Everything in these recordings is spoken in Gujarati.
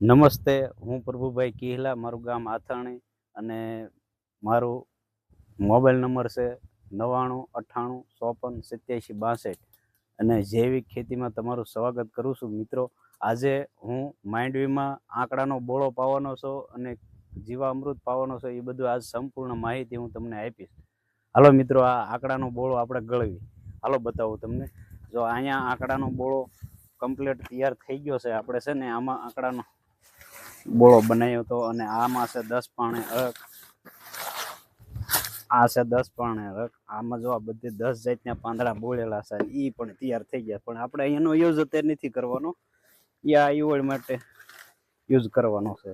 નમસ્તે, હું પ્રભુભાઈ કિહલા, મારું ગામ આથાણી અને મારું મોબાઈલ નંબર છે 9998548762 અને જૈવિક ખેતીમાં તમારું સ્વાગત કરું છું. મિત્રો, આજે હું માંડવીમાં આંકડાનો બોળો પાવાનો છું અને જીવામૃત પાવાનો છે. એ બધું આજ સંપૂર્ણ માહિતી હું તમને આપીશ. હાલો મિત્રો, આ આંકડાનો બોળો આપણે ગળવી. હાલો બતાવું તમને. જો અહીંયા આંકડાનો બોળો કમ્પ્લીટ તૈયાર થઈ ગયો છે. આપણે છે ને આમાં આંકડાનો બોળો બનાવ્યો હતો અને આમાં છે 10 પાણે અક, આ છે 10 પાણે અક. આમાં જો આ બધી 10 જાતના પાંદડા બોળેલા છે, એ પણ તૈયાર થઈ ગયા. પણ આપણે એનો યુઝ અત્યારે નથી કરવાનો, એ આ ઈવળ માટે યુઝ કરવાનો છે.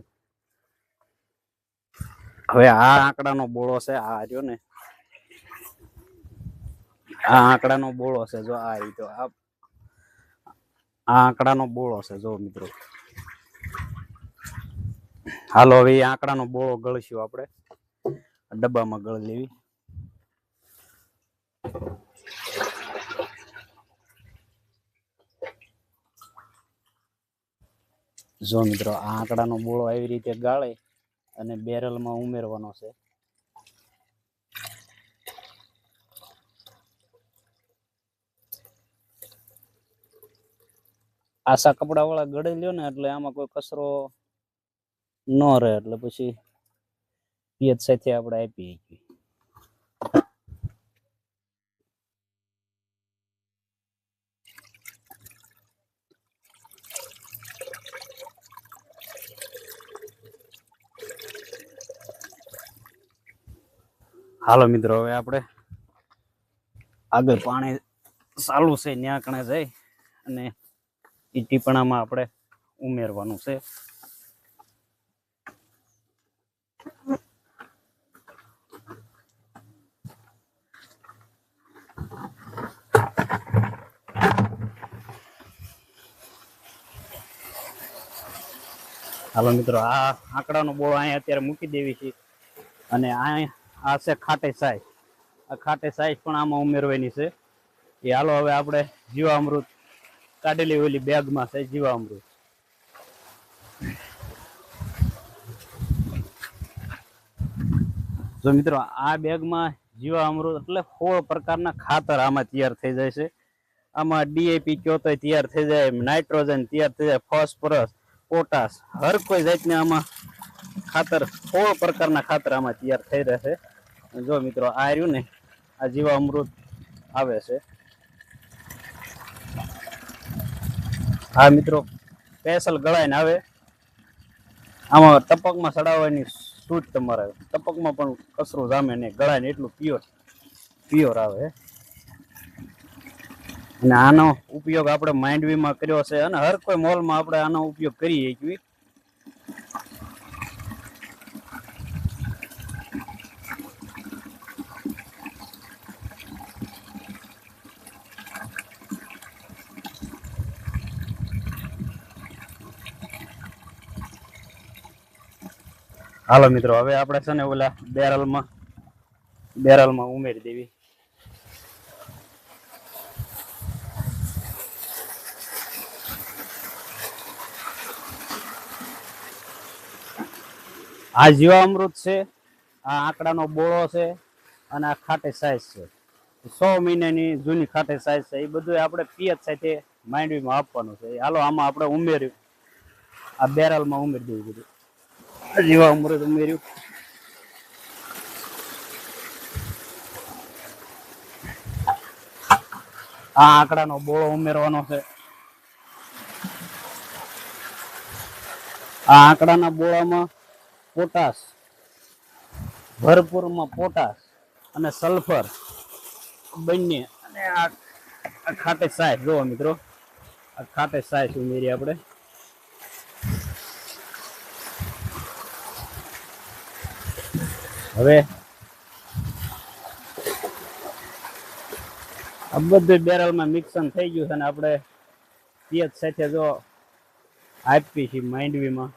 હવે આ આંકડાનો બોળો છે, આ રહ્યો ને, આ આંકડાનો બોળો છે. જો આ રીતે આ આંકડાનો બોળો છે. જો મિત્રો, હાલો હવે એ આંકડાનો બોળો ગળશું. આપણે ડબ્બામાં ગળી લેવી. જો મિત્રો, આ આંકડાનો બોળો આવી રીતે ગાળે અને બેરલમાં ઉમેરવાનો છે. આશા કપડા વાળા ગળી લ્યો ને એટલે આમાં કોઈ કચરો ન રહે, એટલે પછી પિયત સાથે આપણે આપી શકીએ. હાલો મિત્રો, હવે આપણે આગળ પાણી ચાલુ છે ત્યાં કણે જઈ અને એ ટીપણામાં આપણે ઉમેરવાનું છે. હાલો મિત્રો, આ આંકડાનો બોળો અહીંયા અત્યારે મૂકી દેવી છે અને આ છે ખાટે સાઈઝ. આ ખાટે સાઈઝ પણ આમાં ઉમેરવાની છે. એ હાલો હવે આપણે જીવામૃત કાઢેલી ઓલી બેગમાં છે જીવામૃત. જો મિત્રો, આ બેગમાં જીવામૃત એટલે 16 પ્રકારના ખાતર આમાં તૈયાર થઈ જાય છે. આમાં ડીએપી કયો તો તૈયાર થઈ જાય, નાઇટ્રોજન તૈયાર થઈ જાય, ફોસ્ફરસ, પોટાશ, હર કોઈ જાતને આમાં ખાતર 16 પ્રકારના ખાતર આમાં તૈયાર થઈ રહેશે. જો મિત્રો, આ રહ્યું ને, આ જીવામૃત આવે છે. હા મિત્રો, સ્પેશલ ગળાઈને આવે. આમાં ટપકમાં ચડાવવાની છૂટ તમારે. ટપકમાં પણ કચરો જામે નહીં, ગળાઈને એટલું પ્યોર આવે. અને આનો ઉપયોગ આપણે માંડવીમાં કર્યો છે અને હર કોઈ મોલમાં આપણે આનો ઉપયોગ કરીએ છીએ. હાલો મિત્રો, હવે આપણે છે ને ઓલા બેરલમાં ઉમેરી દેવી. આ જીવામૃત છે, આ આંકડાનો બોળો છે અને આ ખાટે સાઈઝ છે. 100 મહિનાની જૂની ખાટે સાઈઝ છે. એ બધું આપણે પિયત સાથે માંડવીમાં આપવાનું છે. હાલો આમાં આપણે ઉમેર્યું, આ બેરલમાં ઉમેરી દેવું બધું. જીવામૃત ઉમેર્યું. આ આંકડાનો બોળો ઉમેરવાનો છે. આ આંકડાના બોળામાં પોટાશ, ભરપૂરમાં પોટાશ અને સલ્ફર બંને. અને આ ખાટે સાઈઝ, જોવો મિત્રો, આ ખાટે સાઈઝ ઉમેરી આપણે. હવે આ બધું બેરલમાં મિક્સન થઈ ગયું છે અને આપણે પિયત સાથે જો આપી છે માંડવીમાં.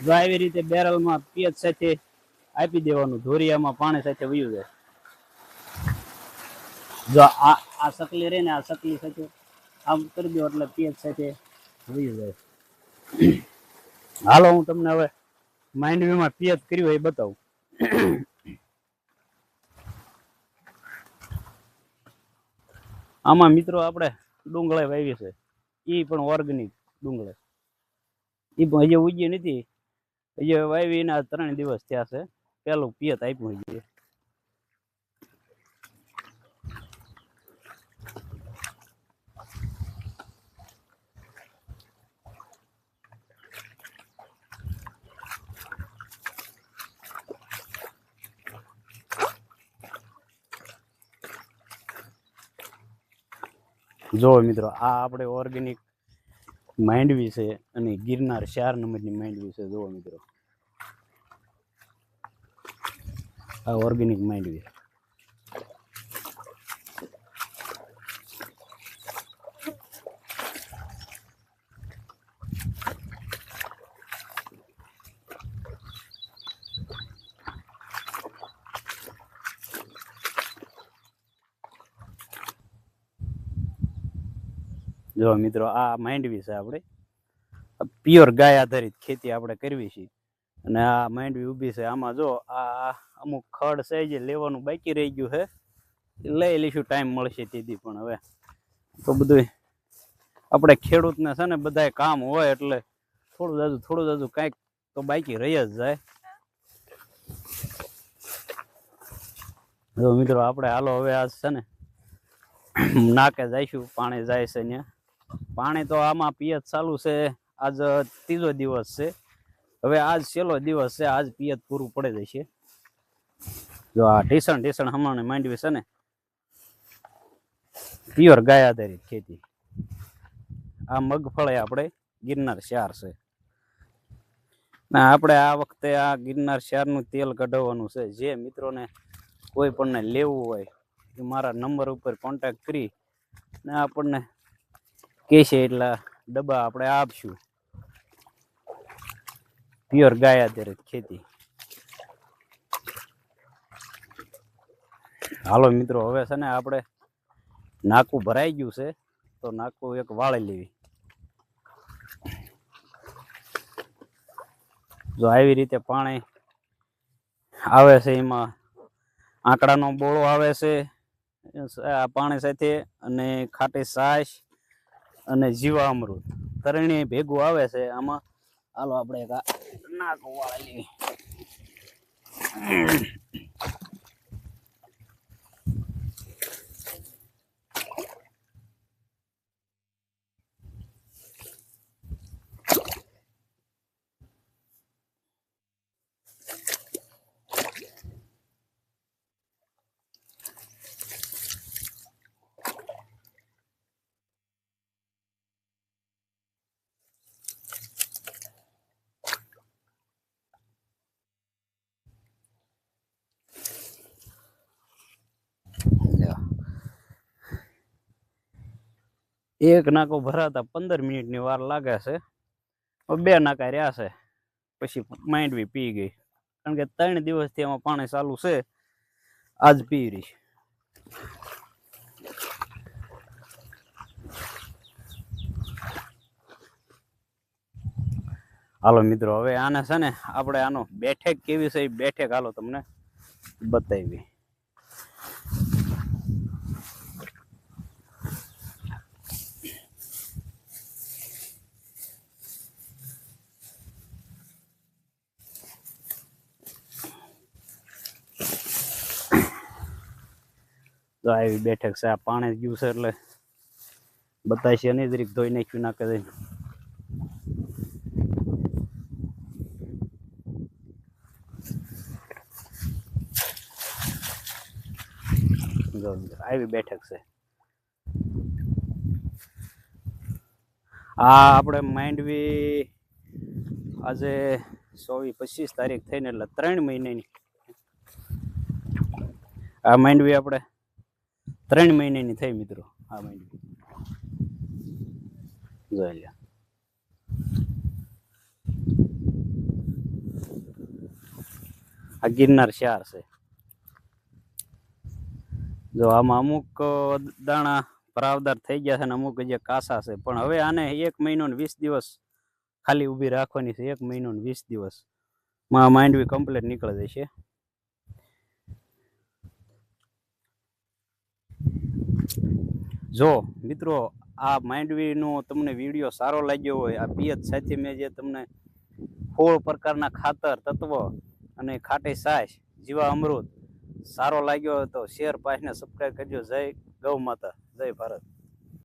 જો આવી રીતે બેરલમાં પિયત સાથે આપી દેવાનું, ધોરિયામાં પાણી સાથે વયું જાય. જો આ આ સકલી રહે ને આ સકલી સાથે આમ કરી દો એટલે પિયત સાથે વહી જાય. હાલો હું તમને હવે માંડવીમાં પિયત કર્યું એ બતાવું. આમાં મિત્રો આપણે ડુંગળી વાવી છે, એ પણ ઓર્ગેનિક ડુંગળી. એ પણ હજી ઉગી નથી, હજી વાવીને 3 દિવસ થયા છે. પેલું પિયત આપ્યું છે. જો મિત્રો આ આપણે ઓર્ગેનિક માંડવી છે અને ગિરનાર 4 નંબરની માંડવી છે. જો મિત્રો આ ઓર્ગેનિક માંડવી. જો મિત્રો આ માંડવી છે, આપણે પ્યોર ગાય આધારિત ખેતી આપણે કરવી છે. અને આ માંડવી ઊભી છે. આમાં જો આ અમુક ખડ છે જે લેવાનું બાકી રહી ગયું છે, લઈ લઈશું, ટાઈમ મળશે તેથી. પણ હવે તો બધું આપણે ખેડૂતને છે ને બધાય કામ હોય એટલે થોડું જાજુ કાંઈક તો બાકી રહી જ જાય. જો મિત્રો આપણે હાલો હવે આજ છે ને નાકે જઈશું, પાણી જાય છે ત્યાં. પાણી તો આમાં પિયત ચાલુ છે, આજ 3જો દિવસ છે. હવે આજ 6લો દિવસ છે, આજ પિયત પૂરું પડે જશે. જો આ ઢીસણ હમણાં માંડવી છે ને પ્યોર ગાય આધારિત ખેતી. આ મગફળી આપણે ગિરનાર 4 છે. ના આપણે આ વખતે આ ગિરનાર 4નું તેલ કઢાવવાનું છે. જે મિત્રોને કોઈ પણને લેવું હોય એ મારા નંબર ઉપર કોન્ટેક્ટ કરી ને આપણને કહેશે એટલા ડબ્બા આપણે આપશું. પ્યોર ગાય આધારિત ખેતી. હાલો મિત્રો હવે છે ને આપણે નાકું ભરાઈ ગયું છે, તો નાકું એક વાળી લેવી. જો આવી રીતે પાણી આવે છે, એમાં આંકડાનો બોળો આવે છે આ પાણી સાથે, અને ખાટી છાશ અને જીવામૃત ત્રણેય ભેગું આવે છે આમાં. હાલો આપણે એક નાકું વાળી લેવી. એક નાકો ભરાતા 15 મિનિટની વાર લાગે છે. 2 નાકા રહ્યા છે પછી માંડવી પી ગઈ, કારણ કે 3 દિવસથી એમાં પાણી ચાલુ છે. આજ પી રહી. હાલો મિત્રો હવે આને છે ને આપણે આનો બેઠક કેવી છે એ બેઠક હાલો તમને બતાવી. તો આવી બેઠક છે. આ પાણી ગયું છે એટલે બતાવી છે નહીં, જરીક ધોઈ નાખ્યું નાકે જઈને. આવી બેઠક છે. આ આપણે માંડવી આજે 24-25 તારીખ થઈને એટલે 3 મહિનાની આ માંડવી આપણે 3 મહિનાની થઈ મિત્રો. આ માંડવી જોઈ લે. આ ગિરનાર 4 છે. જો આમાં અમુક દાણા ભરાવદાર થઈ ગયા છે ને અમુક જે કાસા છે, પણ હવે આને 1 મહિનો ને 20 દિવસ ખાલી ઊભી રાખવાની છે. 1 મહિનો ને 20 દિવસમાં માંડવી કમ્પ્લીટ નીકળી જશે. જો મિત્રો આ માંડવીનો તમને વિડીયો સારો લાગ્યો હોય, આ પિયત સાથે મેં જે તમને 16 પ્રકારના ખાતર તત્વ અને ખાટી છાશ જીવા અમૃત સારો લાગ્યો હોય તો શેર, પાસ ને સબસ્ક્રાઈબ કરજો. જય ગૌ માતા, જય ભારત.